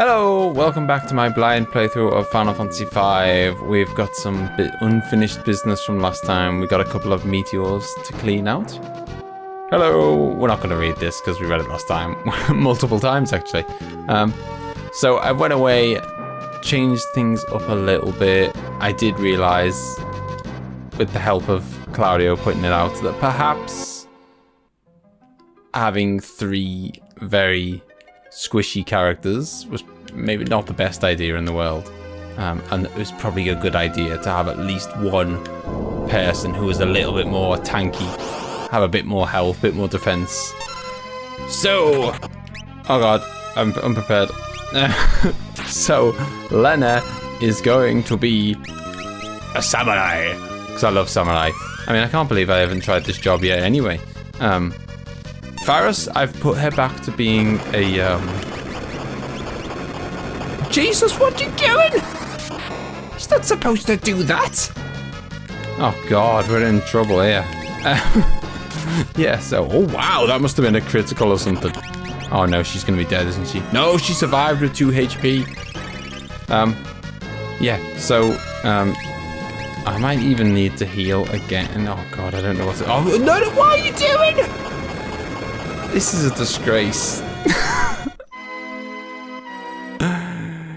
Hello, welcome back to my blind playthrough of Final Fantasy V. We've got some unfinished business from last time. We got a couple of meteors to clean out. Hello, we're not going to read this because we read it last time, multiple times actually. So I went away, changed things up a little bit. I did realise, with the help of Claudio pointing it out, that perhaps having 3 very squishy characters was maybe not the best idea in the world, and it was probably a good idea to have at least one person who was a little bit more tanky, have a bit more health, a bit more defense. So, oh god, I'm unprepared. So Lena is going to be a samurai, because I love samurai. I mean, I can't believe I haven't tried this job yet anyway. Faris, I've put her back to being a, Jesus, what you doing? She's not supposed to do that. Oh god, we're in trouble here. Yeah, so, oh wow, that must have been a critical or something. Oh no, she's gonna be dead, isn't she? No, she survived with 2 HP. Yeah, so, I might even need to heal again. Oh god, I don't know what to, oh no, what are you doing? This is a disgrace.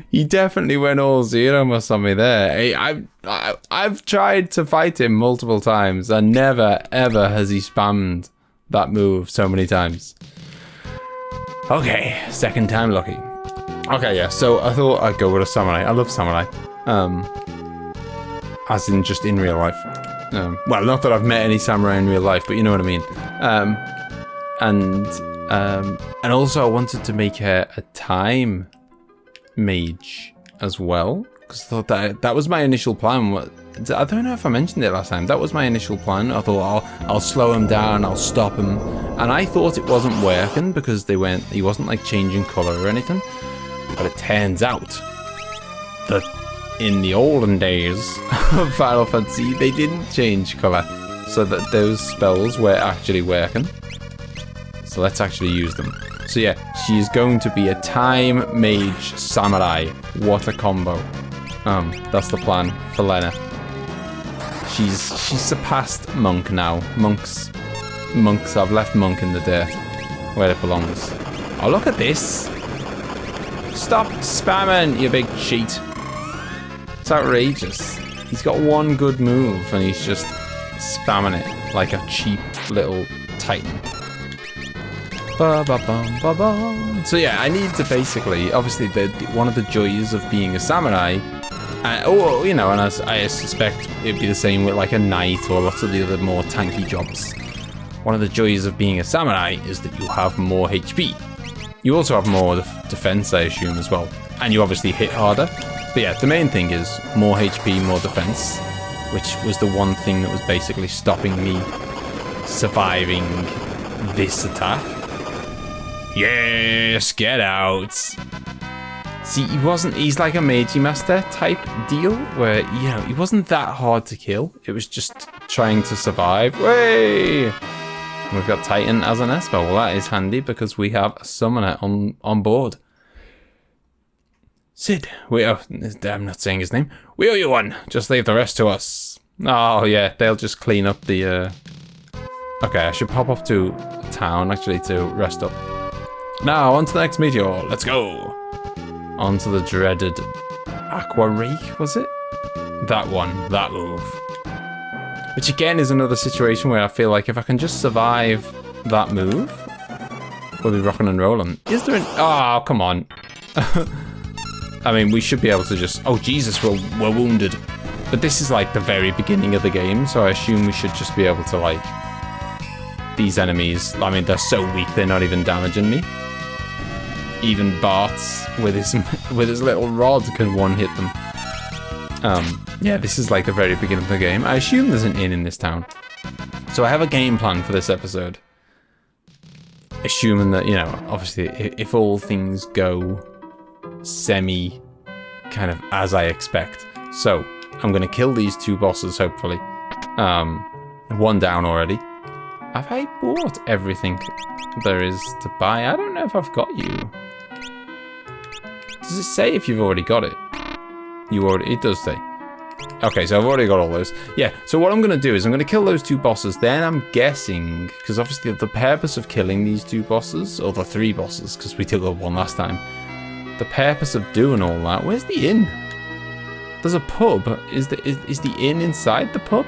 He definitely went all zero must on me there. I've tried to fight him multiple times and never ever has he spammed that move so many times. Okay, second time lucky. Okay, yeah, so I thought I'd go with a samurai. I love samurai. As in just in real life. Well, not that I've met any samurai in real life, but you know what I mean. And also I wanted to make her a time mage as well, because I thought that was my initial plan. I don't know if I mentioned it last time. That was my initial plan. I thought I'll slow him down, I'll stop him, and I thought it wasn't working because he wasn't like changing color or anything. But it turns out that in the olden days of Final Fantasy, they didn't change color, so that those spells were actually working. So let's actually use them. So yeah, she's going to be a time mage samurai. What a combo. That's the plan for Lena. She's surpassed Monk now. Monks, I've left Monk in the dirt where it belongs. Oh, look at this. Stop spamming, you big cheat. It's outrageous. He's got one good move and he's just spamming it like a cheap little titan. So yeah, I need to basically, obviously, one of the joys of being a samurai, you know, and as I suspect it'd be the same with like a knight or lots of the other more tanky jobs. One of the joys of being a samurai is that you have more HP. You also have more defense, I assume, as well, and you obviously hit harder. But yeah, the main thing is more HP, more defense, which was the one thing that was basically stopping me surviving this attack. Yes, get out. See, he's like a Meiji Master type deal where, you know, he wasn't that hard to kill. It was just trying to survive. Way! We've got Titan as an Esper. Well, that is handy because we have a summoner on board. Sid, I'm not saying his name. We owe you one. Just leave the rest to us. Oh, yeah, they'll just clean up the, Okay, I should pop off to town, actually, to rest up. Now, on to the next meteor. Let's go. On to the dreaded Aqua Rake, was it? That one, that move. Which again is another situation where I feel like if I can just survive that move, we'll be rocking and rolling. Is there an... Oh, come on. I mean, we should be able to just... Oh, Jesus, we're wounded. But this is like the very beginning of the game, so I assume we should just be able to, like... These enemies, I mean, they're so weak, they're not even damaging me. Even Bart's with his little rod can one-hit them. Yeah, this is like the very beginning of the game. I assume there's an inn in this town. So I have a game plan for this episode. Assuming that, you know, obviously, if all things go semi kind of as I expect. So, I'm going to kill these 2 bosses, hopefully. One down already. Have I bought everything there is to buy? I don't know if I've got you. Does it say if you've already got it? It does say. Okay, so I've already got all those. Yeah, so what I'm going to do is I'm going to kill those 2 bosses. Then I'm guessing, because obviously the purpose of killing these 2 bosses, or the 3 bosses, because we killed 1 last time. The purpose of doing all that, where's the inn? There's a pub. Is the inn inside the pub?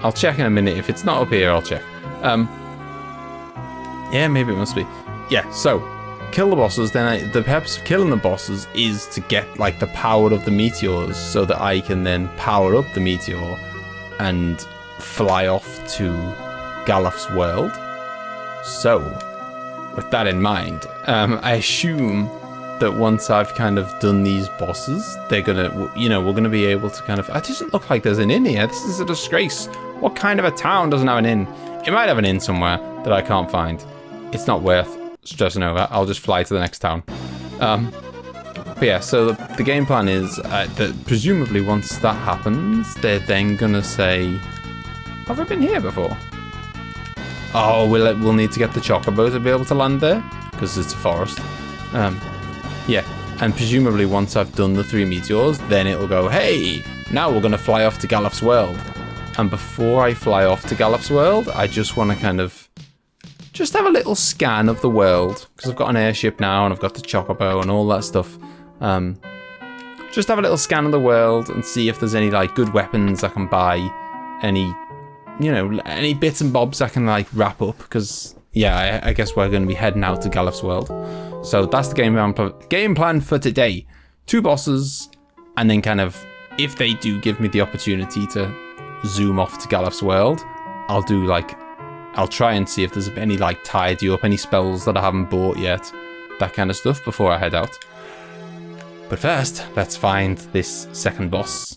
I'll check in a minute. If it's not up here, I'll check. Yeah, maybe it must be. Yeah, so kill the bosses. Then the purpose of killing the bosses is to get like the power of the meteors, so that I can then power up the meteor and fly off to Galuf's world. So, with that in mind, I assume that once I've kind of done these bosses, they're gonna, you know, we're gonna be able to kind of. It doesn't look like there's an inn here. This is a disgrace. What kind of a town doesn't have an inn? It might have an inn somewhere that I can't find. It's not worth stressing over. I'll just fly to the next town. But yeah, so the game plan is that presumably once that happens, they're then gonna say, "Have I been here before?" Oh, we'll need to get the chocobo to be able to land there because it's a forest. Yeah, and presumably once I've done the 3 meteors, then it'll go, "Hey, now we're gonna fly off to Galuf's world." And before I fly off to Galuf's world, I just want to kind of just have a little scan of the world, because I've got an airship now and I've got the chocobo and all that stuff. Just have a little scan of the world and see if there's any like good weapons I can buy, any, you know, any bits and bobs I can like wrap up, because yeah, I guess we're going to be heading out to Galuf's world. So that's the game plan for today. 2 bosses, and then kind of, if they do give me the opportunity to zoom off to Galuf's world, I'll try and see if there's any like tidy up, any spells that I haven't bought yet, that kind of stuff before I head out. But first, let's find this second boss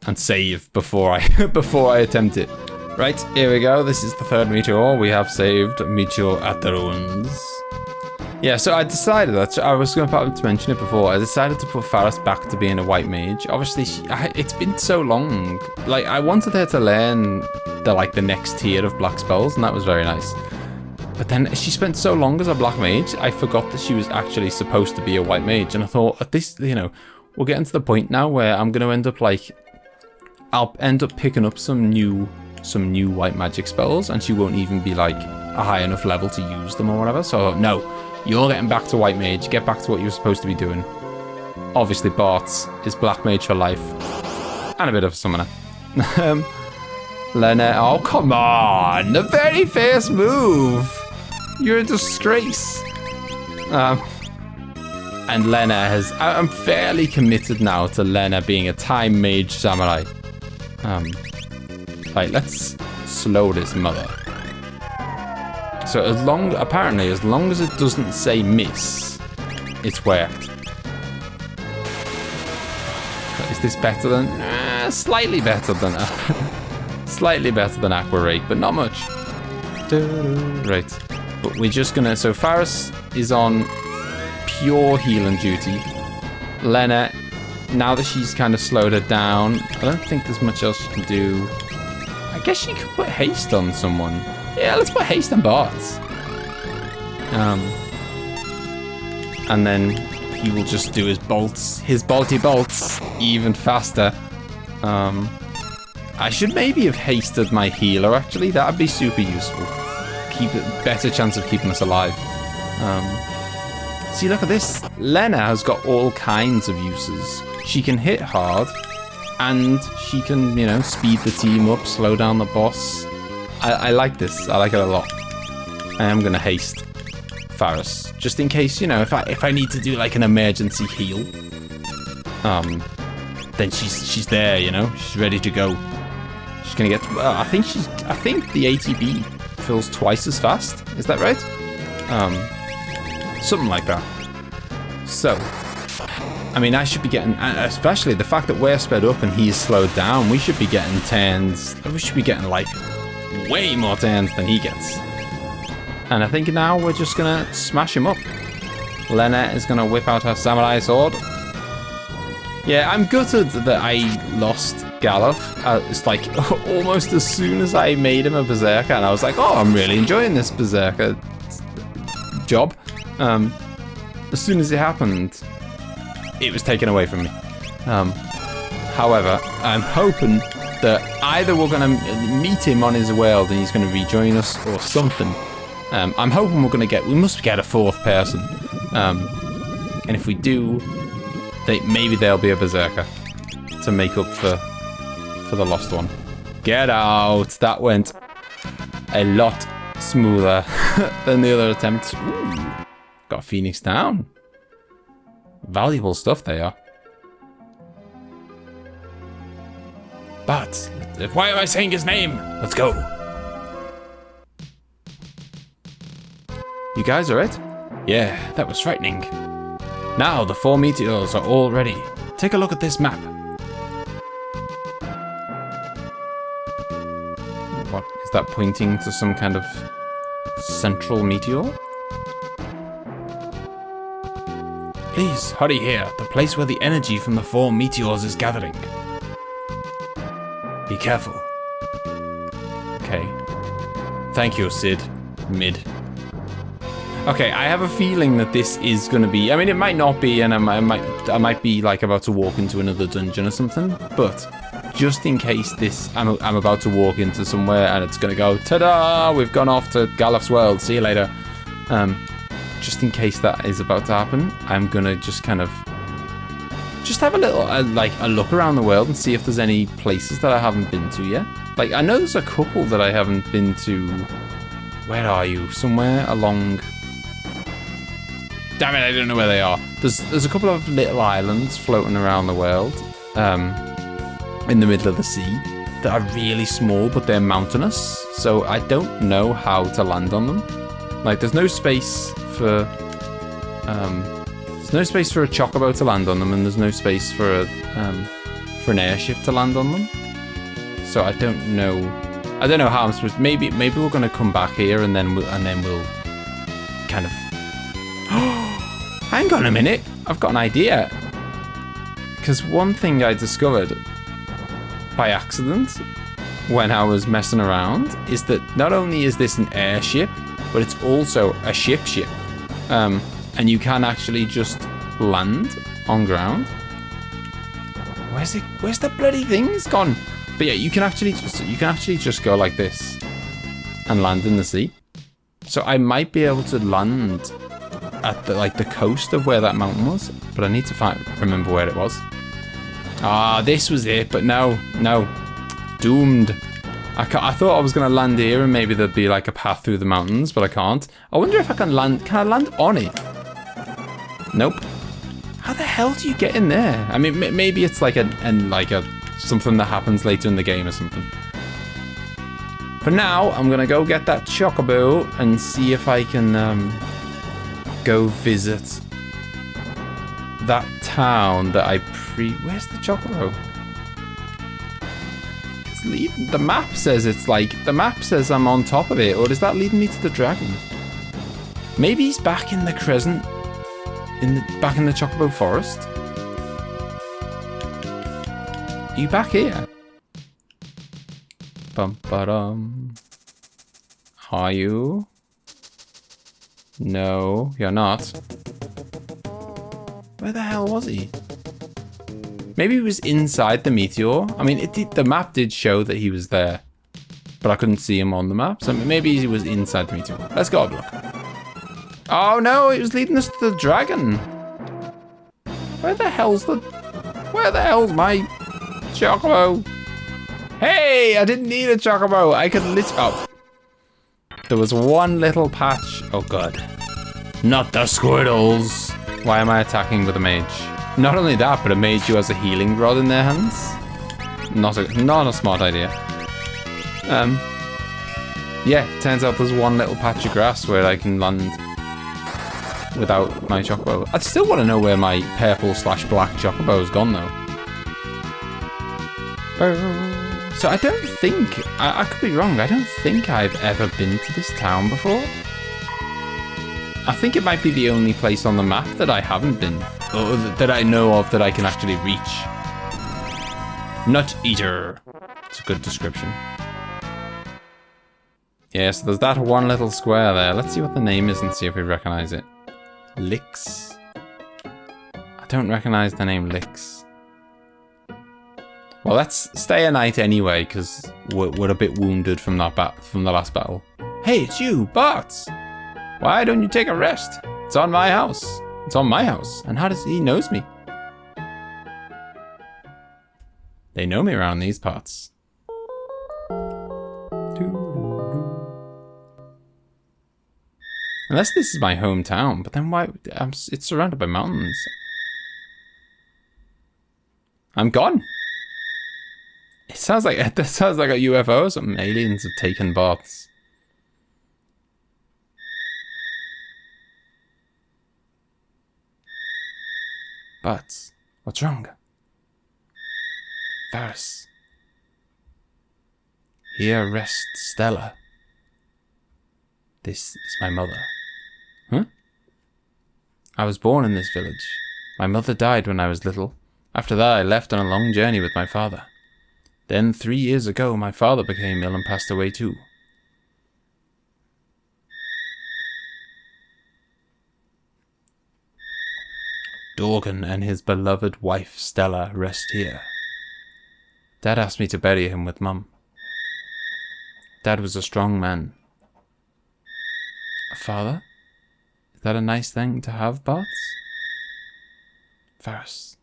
and save before I attempt it. Right, here we go. This is the 3rd meteor. We have saved Meteor at the ruins. Yeah, so I decided that I was going to mention it before. I decided to put Faris back to being a white mage. Obviously, it's been so long. Like, I wanted her to learn the next tier of black spells, and that was very nice. But then she spent so long as a black mage, I forgot that she was actually supposed to be a white mage. And I thought, at this, you know, we're getting to the point now where I'm going to end up I'll end up picking up some new white magic spells, and she won't even be like a high enough level to use them or whatever. So no, you're getting back to white mage. Get back to what you're supposed to be doing. Obviously, Bart is black mage for life, and a bit of a summoner. Lena, oh come on, the very first move. You're a disgrace. And Lena I'm fairly committed now to Lena being a time mage samurai. Right, let's slow this mother. So apparently as long as it doesn't say miss, it's worked. Is this better than? Slightly better than Aqua Rake, but not much. Right, but we're just gonna. So Faris is on pure healing duty. Lena, now that she's kind of slowed her down, I don't think there's much else she can do. I guess she could put haste on someone. Yeah, let's put haste on Bart. And then he will just do his bolty bolts, even faster. I should maybe have hasted my healer, actually. That'd be super useful. Better chance of keeping us alive. See, look at this. Lena has got all kinds of uses. She can hit hard, and she can, you know, speed the team up, slow down the boss. I like this. I like it a lot. I am gonna haste Faris, just in case, you know, if I need to do like an emergency heal. Then she's there, you know. She's ready to go. She's gonna get. I think the ATB fills twice as fast. Is that right? Something like that. So, I mean, I should be getting, especially the fact that we're sped up and he's slowed down, we should be getting turns. We should be getting like way more turns than he gets. And I think now we're just gonna smash him up. Lena is gonna whip out her samurai sword. Yeah, I'm gutted that I lost Galuf. It's like almost as soon as I made him a berserker, and I was like, oh, I'm really enjoying this berserker job. As soon as it happened, it was taken away from me. However, I'm hoping that either we're going to meet him on his world and he's going to rejoin us or something. I'm hoping we must get a fourth person. And if we do, maybe there'll be a berserker to make up for the lost one. Get out! That went a lot smoother than the other attempts. Ooh, got Phoenix down. Valuable stuff they are. But why am I saying his name? Let's go. You guys alright? Yeah, that was frightening. Now the 4 meteors are all ready. Take a look at this map. What is that pointing to? Some kind of central meteor? Please hurry here, the place where the energy from the 4 meteors is gathering. Be careful. Okay. Thank you, Sid. Mid. Okay, I have a feeling that this is going to be... I mean, it might not be, and I might be, like, about to walk into another dungeon or something, but just in case I'm about to walk into somewhere and it's going to go, ta-da! We've gone off to Galuf's world. See you later. Just in case that is about to happen, I'm going to just kind of... just have a little, like, a look around the world and see if there's any places that I haven't been to yet. Like, I know there's a couple that I haven't been to. Where are you? Somewhere along... Damn it, I don't know where they are. There's a couple of little islands floating around the world, in the middle of the sea, that are really small, but they're mountainous. So I don't know how to land on them. Like, there's no space for... there's no space for a chocobo to land on them, and there's no space for an airship to land on them. So I don't know how I'm supposed to... Maybe we're gonna come back here and then we'll kind of... Hang on a minute, I've got an idea. Because one thing I discovered by accident when I was messing around is that not only is this an airship, but it's also a ship. And you can actually just land on ground. Where's the bloody thing? It's gone. But yeah, you can actually just go like this and land in the sea. So I might be able to land at the coast of where that mountain was, but I need to remember where it was. Ah, this was it, but no, doomed. I thought I was gonna land here and maybe there'd be like a path through the mountains, but I can't. I wonder if I can land. Can I land on it? Nope. How the hell do you get in there? I mean, maybe it's like something that happens later in the game or something. For now, I'm gonna go get that chocobo and see if I can go visit that town that Where's the chocobo? It's leading. The map says I'm on top of it, or is that leading me to the dragon? Maybe he's back in the crescent. Back in the chocobo forest. Are you back here? Bum ba-dum. Are you? No, you're not. Where the hell was he? Maybe he was inside the meteor. I mean, the map did show that he was there, but I couldn't see him on the map. So maybe he was inside the meteor. Let's go have a look. Oh no, it was leading us to the dragon. Where the hell's my chocobo? Hey, I didn't need a chocobo. I could oh. There was one little patch. Oh god. Not the squirtles. Why am I attacking with a mage? Not only that, but a mage who has a healing rod in their hands. Not a smart idea. Yeah, turns out there's one little patch of grass where I can land without my chocobo. I still want to know where my purple/black chocobo has gone though. So I don't think, I could be wrong, I don't think I've ever been to this town before. I think it might be the only place on the map that I haven't been, or that I know of that I can actually reach. Nut Eater. It's a good description. Yeah, so there's that one little square there. Let's see what the name is and see if we recognize it. Licks. I don't recognize the name Licks. Well, let's stay a night anyway, because we're a bit wounded from the last battle. Hey, it's you, Bart! Why don't you take a rest? It's on my house. It's on my house. And how does he knows me? They know me around these parts. Unless this is my hometown, but then why? It's surrounded by mountains. I'm gone. It sounds like a UFO or something. Aliens have taken Bart's. But what's wrong? Varys. Here rests Stella. This is my mother. Huh? I was born in this village. My mother died when I was little. After that, I left on a long journey with my father. Then, 3 years ago, my father became ill and passed away too. Dorgan and his beloved wife, Stella, rest here. Dad asked me to bury him with Mum. Dad was a strong man. A father? Is that a nice thing to have, Bart? Varys.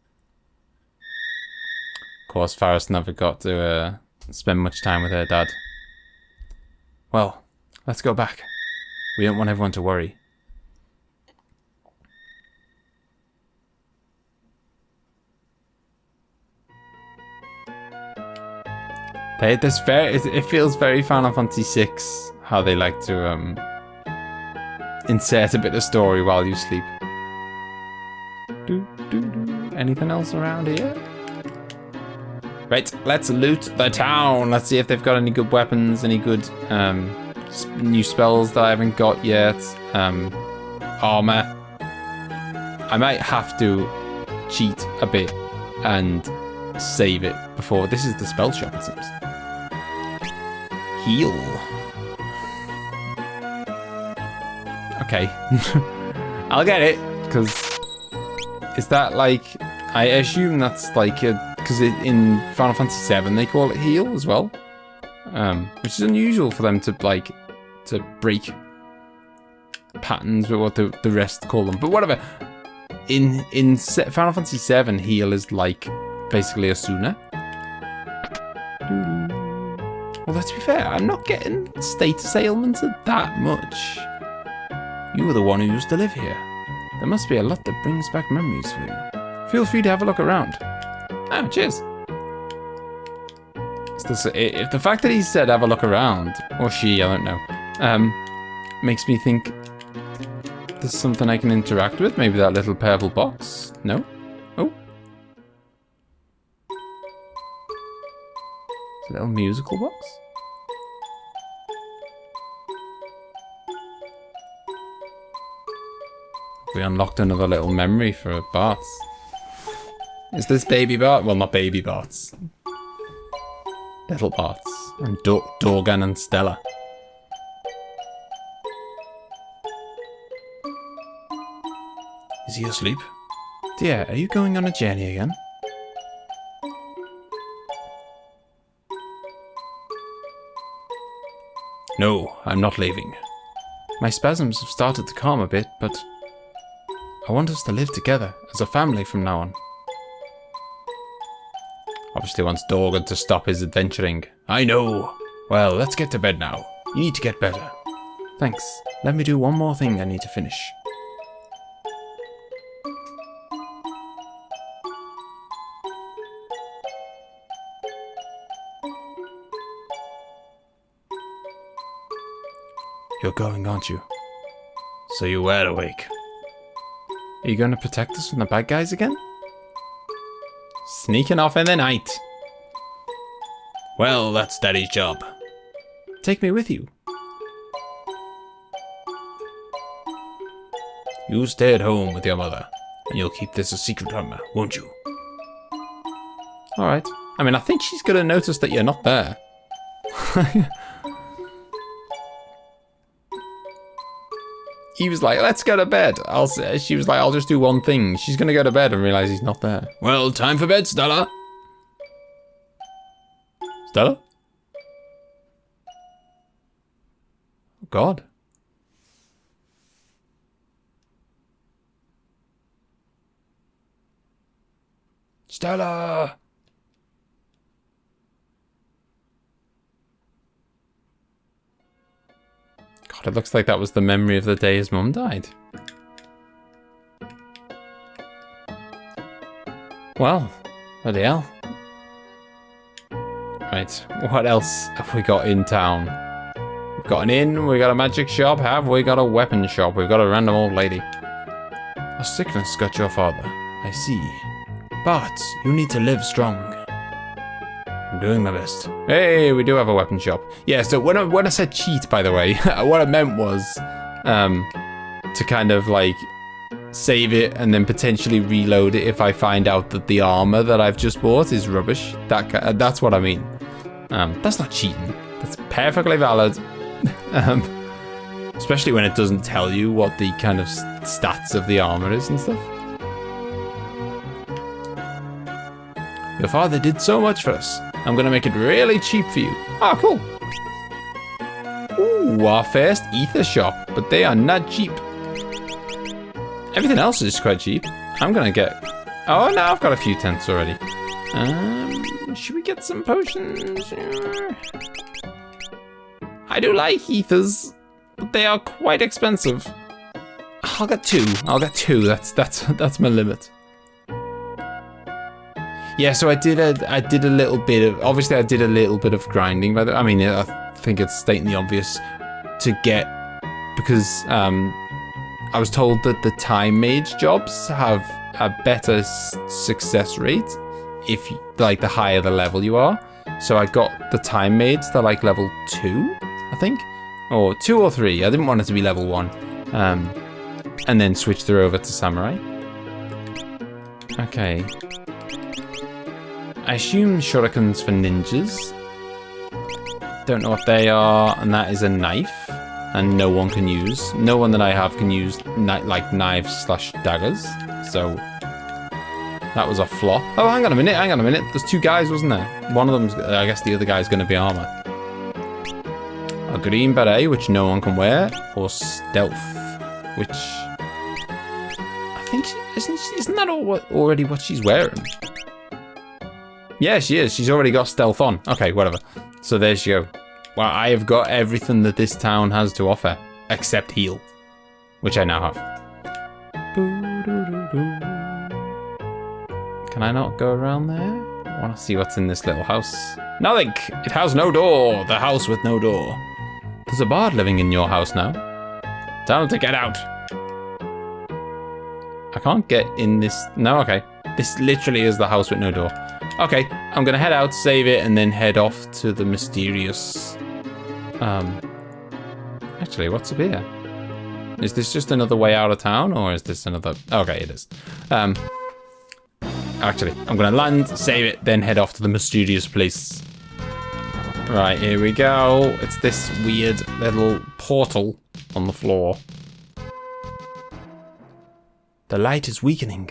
Of course, Varys never got to spend much time with her dad. Well, let's go back. We don't want everyone to worry. It feels very Final Fantasy VI how they like to insert a bit of story while you sleep. Anything else around here? Right, let's loot the town. Let's see if they've got any good weapons, any good new spells that I haven't got yet. Armor. I might have to cheat a bit and save it before. This is the spell shop, it seems. Heal. Okay. I'll get it, because is that like, I assume that's like because in Final Fantasy VII they call it heal as well, which is unusual for them to like to break patterns with what the rest call them. But whatever. In Final Fantasy VII, heal is like basically a Suna. Although to be fair, I'm not getting status ailments that much. You were the one who used to live here. There must be a lot that brings back memories for you. Feel free to have a look around. Oh, cheers. If the fact that he said have a look around, or she, I don't know, makes me think there's something I can interact with. Maybe that little purple box. No? Oh. It's a little musical box. We unlocked another little memory for Bart. Is this baby Bart? Well, not baby Bart's. Little Bart's. And Dorgan and Stella. Is he asleep? Dear, are you going on a journey again? No, I'm not leaving. My spasms have started to calm a bit, but I want us to live together as a family from now on. Obviously wants Dorgan to stop his adventuring. I know. Well, let's get to bed now. You need to get better. Thanks. Let me do one more thing I need to finish. You're going, aren't you? So you were awake. Are you going to protect us from the bad guys again? Sneaking off in the night. Well, that's Daddy's job. Take me with you. You stay at home with your mother, and you'll keep this a secret from her, won't you? Alright. I mean, I think she's going to notice that you're not there. he was like, let's go to bed. She was like, I'll just do one thing. She's going to go to bed and realize he's not there. Well, time for bed, Stella. Stella? Oh, God. Stella! God, it looks like that was the memory of the day his mum died. Well, bloody hell. Right, what else have we got in town? We've got an inn, we've got a magic shop, have we got a weapon shop? We've got a random old lady. A sickness got your father, I see. But you need to live strong. I'm doing my best. Hey, we do have a weapon shop. Yeah, so when I said cheat, by the way, what I meant was to kind of like save it and then potentially reload it if I find out that the armor that I've just bought is rubbish. That's what I mean. That's not cheating. That's perfectly valid. Especially when it doesn't tell you what the kind of stats of the armor is and stuff. Your father did so much for us. I'm gonna make it really cheap for you. Oh, cool. Ooh, our first ether shop, but they are not cheap. Everything else is quite cheap. I'm gonna get... Oh, no, I've got a few tents already. Should we get some potions? I do like ethers, but they are quite expensive. I'll get two. That's my limit. Yeah, so I did a little bit of, obviously I did a little bit of grinding, but I mean, I think it's stating the obvious to get, because I was told that the time mage jobs have a better success rate if like the higher the level you are. So I got the time mage, they're like level 2, I think, or 2 or 3. I didn't want it to be level 1, and then switched her over to samurai. Okay. I assume shurikens for ninjas. Don't know what they are, and that is a knife, and no one that I have can use like knives slash daggers. So that was a flop. Oh, hang on a minute. There's 2 guys, wasn't there? One of them's, I guess the other guy's going to be armor. A green beret, which no one can wear, or stealth, which I think isn't that already what she's wearing? Yeah, she is. She's already got stealth on. Okay, whatever. So there you go. Well, I have got everything that this town has to offer, except heal, which I now have. Can I not go around there? I want to see what's in this little house. Nothing! It has no door. The house with no door. There's a bard living in your house now. Tell him to get out. I can't get in this. No, okay. This literally is the house with no door. Okay, I'm gonna head out, save it, and then head off to the mysterious... Actually, what's up here? Is this just another way out of town, or is this another... Okay, it is. Actually, I'm gonna land, save it, then head off to the mysterious place. Right, here we go. It's this weird little portal on the floor. The light is weakening.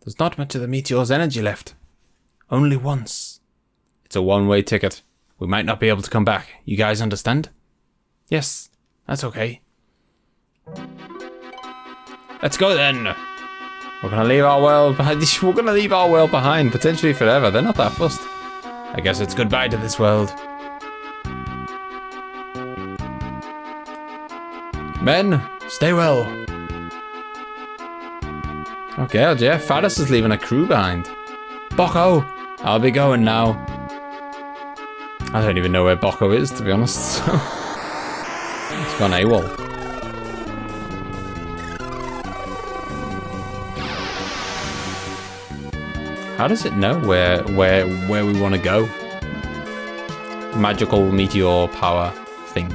There's not much of the meteor's energy left. Only once. It's a one-way ticket. We might not be able to come back. You guys understand? Yes, that's okay. Let's go then. We're gonna leave our world behind. We're gonna leave our world behind, potentially forever. They're not that fussed. I guess it's goodbye to this world. Men, stay well. Okay, oh yeah, Faddis is leaving a crew behind. Bocco, I'll be going now. I don't even know where Bocco is, to be honest. It's gone AWOL. How does it know where we want to go? Magical meteor power thing.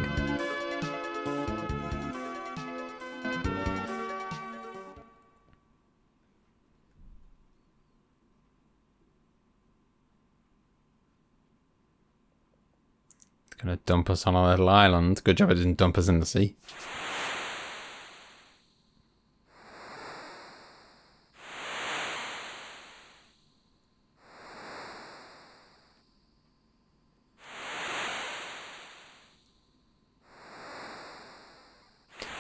It's gonna dump us on a little island. Good job it didn't dump us in the sea.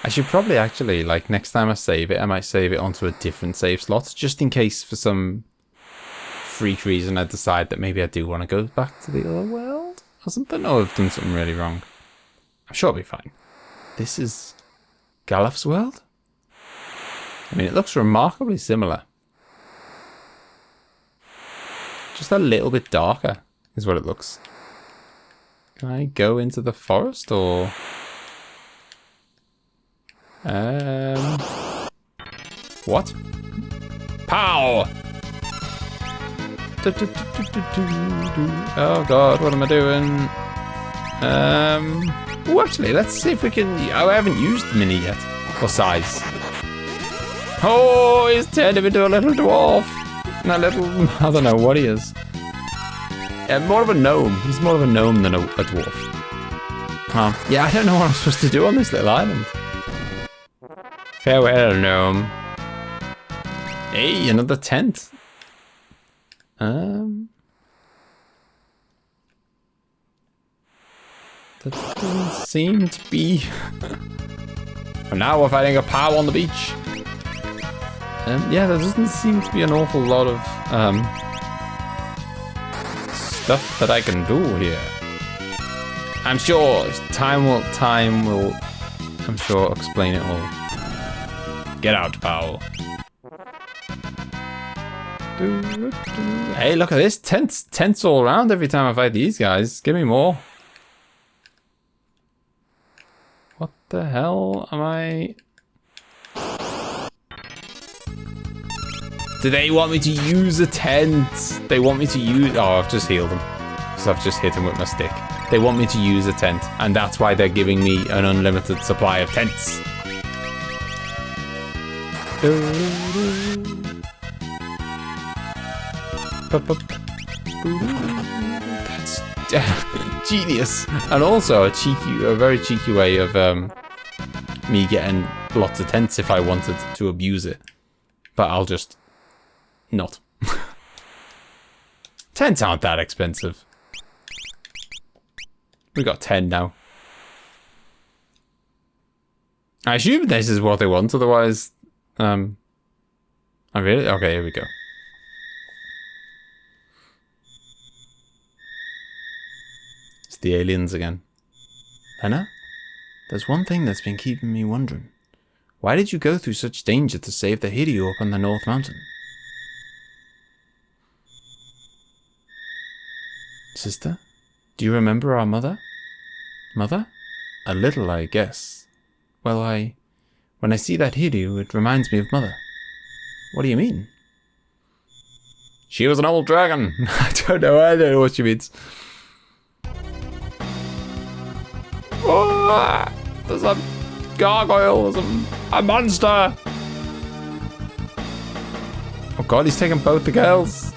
I should probably actually, like, next time I save it, I might save it onto a different save slot, just in case for some freak reason I decide that maybe I do want to go back to the other world or something, or I've done something really wrong. I'm sure it'll be fine. This is Galuf's world? I mean, it looks remarkably similar. Just a little bit darker is what it looks. Can I go into the forest or... What? Pow! Oh god, what am I doing? Oh, actually, let's see if we can... Oh, I haven't used Mini yet. Or Size. Oh, he's turned him into a little dwarf. A little... I don't know what he is. More of a gnome. He's more of a gnome than a dwarf. Yeah, I don't know what I'm supposed to do on this little island. Farewell, gnome. Hey, another tent. That doesn't seem to be... And now we're fighting a pow on the beach. Yeah, there doesn't seem to be an awful lot of stuff that I can do here. I'm sure time will I'm sure explain it all. Get out, Pow. Hey, look at this. Tents all around every time I fight these guys. Give me more. What the hell am I... Do they want me to use a tent? They want me to use... Oh, I've just healed them. Because I've just hit them with my stick. They want me to use a tent. And that's why they're giving me an unlimited supply of tents. That's genius. And also a very cheeky way of me getting lots of tents if I wanted to abuse it. But I'll just not. Tents aren't that expensive. We got 10 now. I assume this is what they want, otherwise I really... Okay, here we go. It's the aliens again. Lena? There's one thing that's been keeping me wondering. Why did you go through such danger to save the Hiryu up on the North Mountain? Sister? Do you remember our mother? Mother? A little, I guess. Well, when I see that Hiryu, it reminds me of Mother. What do you mean? She was an old dragon. I don't know what she means. Oh, there's a gargoyle, there's a monster. Oh god, he's taking both the girls.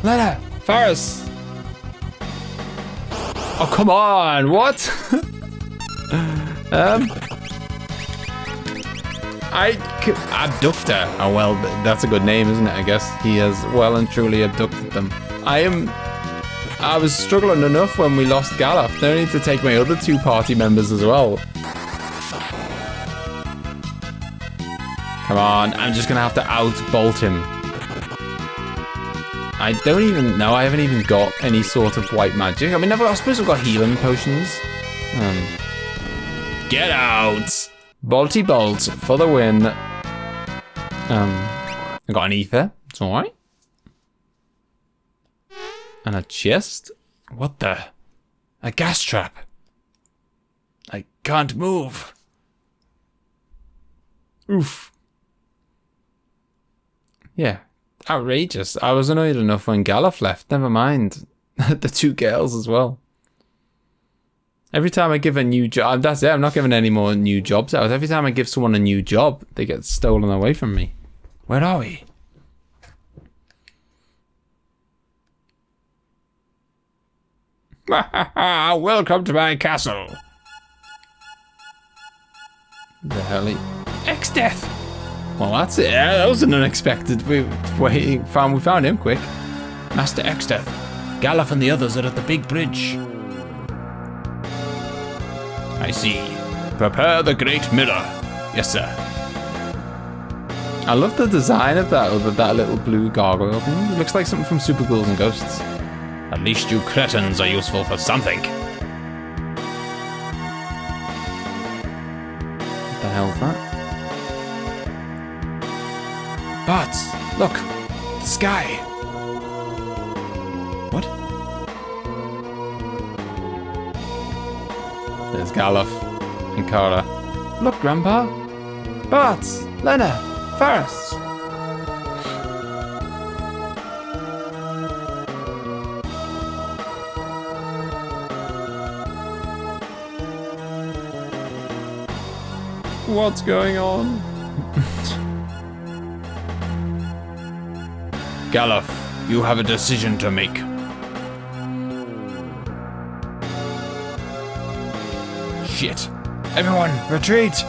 Lena, Ferris. Oh, come on, what? Abductor. Oh, well, that's a good name, isn't it? I guess he has well and truly abducted them. I was struggling enough when we lost Galuf. Now I need to take my other two party members as well. Come on, I'm just gonna have to out-bolt him. I don't even know. I haven't even got any sort of white magic. I mean, I suppose I've got healing potions. Get out! Bolty bolt for the win. I got an ether. It's alright. And a chest. What the? A gas trap. I can't move. Oof. Yeah. Outrageous. I was annoyed enough when Galuf left. Never mind. The two girls as well. Every time I give a new job, that's it. I'm not giving any more new jobs out. Every time I give someone a new job, they get stolen away from me. Where are we? Welcome to my castle. The hell? X-Death. Well, that's it. That was an unexpected. We found him quick. Master X-Death. Galuf and the others are at the big bridge. I see. Prepare the great mirror. Yes, sir. I love the design of that little blue gargoyle thing. It looks like something from Super Ghouls and Ghosts. At least you cretins are useful for something. What the hell's that? But look, the sky. What? There's Galuf and Kara. Look, Grandpa. Bart, Lena, Ferris. What's going on? Galuf, you have a decision to make. Shit. Everyone, retreat!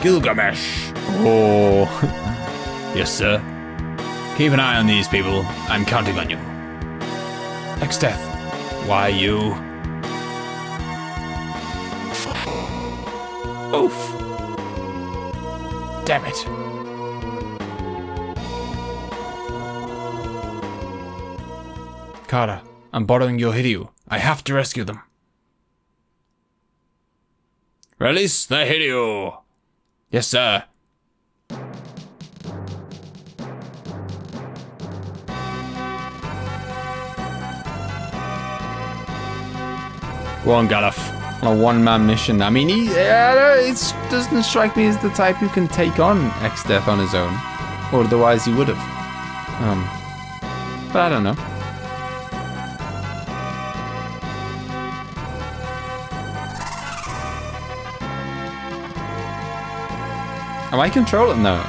Gilgamesh. Oh. Yes, sir. Keep an eye on these people. I'm counting on you. Exdeath. Why you? Oof. Damn it. Kara, I'm borrowing your Hiryu. I have to rescue them. Release the Hiryu. Yes, sir. Go on, Galuf. On a one-man mission. I mean, it doesn't strike me as the type who can take on Exdeath on his own. Or otherwise he would have. But I don't know. Am I controlling though?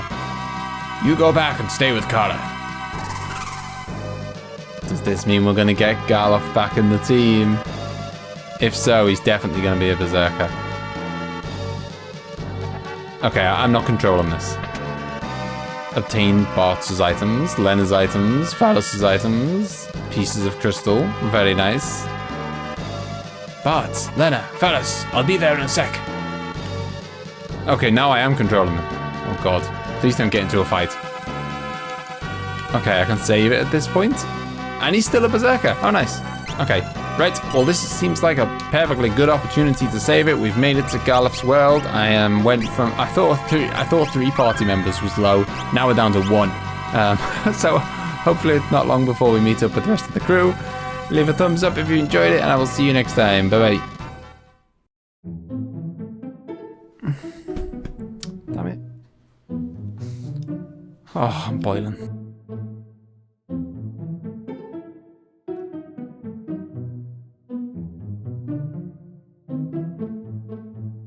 You go back and stay with Kara. Does this mean we're going to get Galuf back in the team? If so, he's definitely going to be a berserker. Okay, I'm not controlling this. Obtain Bart's items, Lena's items, Phallus' items, pieces of crystal. Very nice. Bart, Lena, Phallus, I'll be there in a sec. Okay, now I am controlling them. Oh god. Please don't get into a fight. Okay, I can save it at this point. And he's still a berserker. Oh, nice. Okay, right. Well, this seems like a perfectly good opportunity to save it. We've made it to Galuf's world. Went from... I thought 3 party members was low. Now we're down to 1. So hopefully it's not long before we meet up with the rest of the crew. Leave a thumbs up if you enjoyed it, and I will see you next time. Bye-bye. Damn it. Oh, I'm boiling.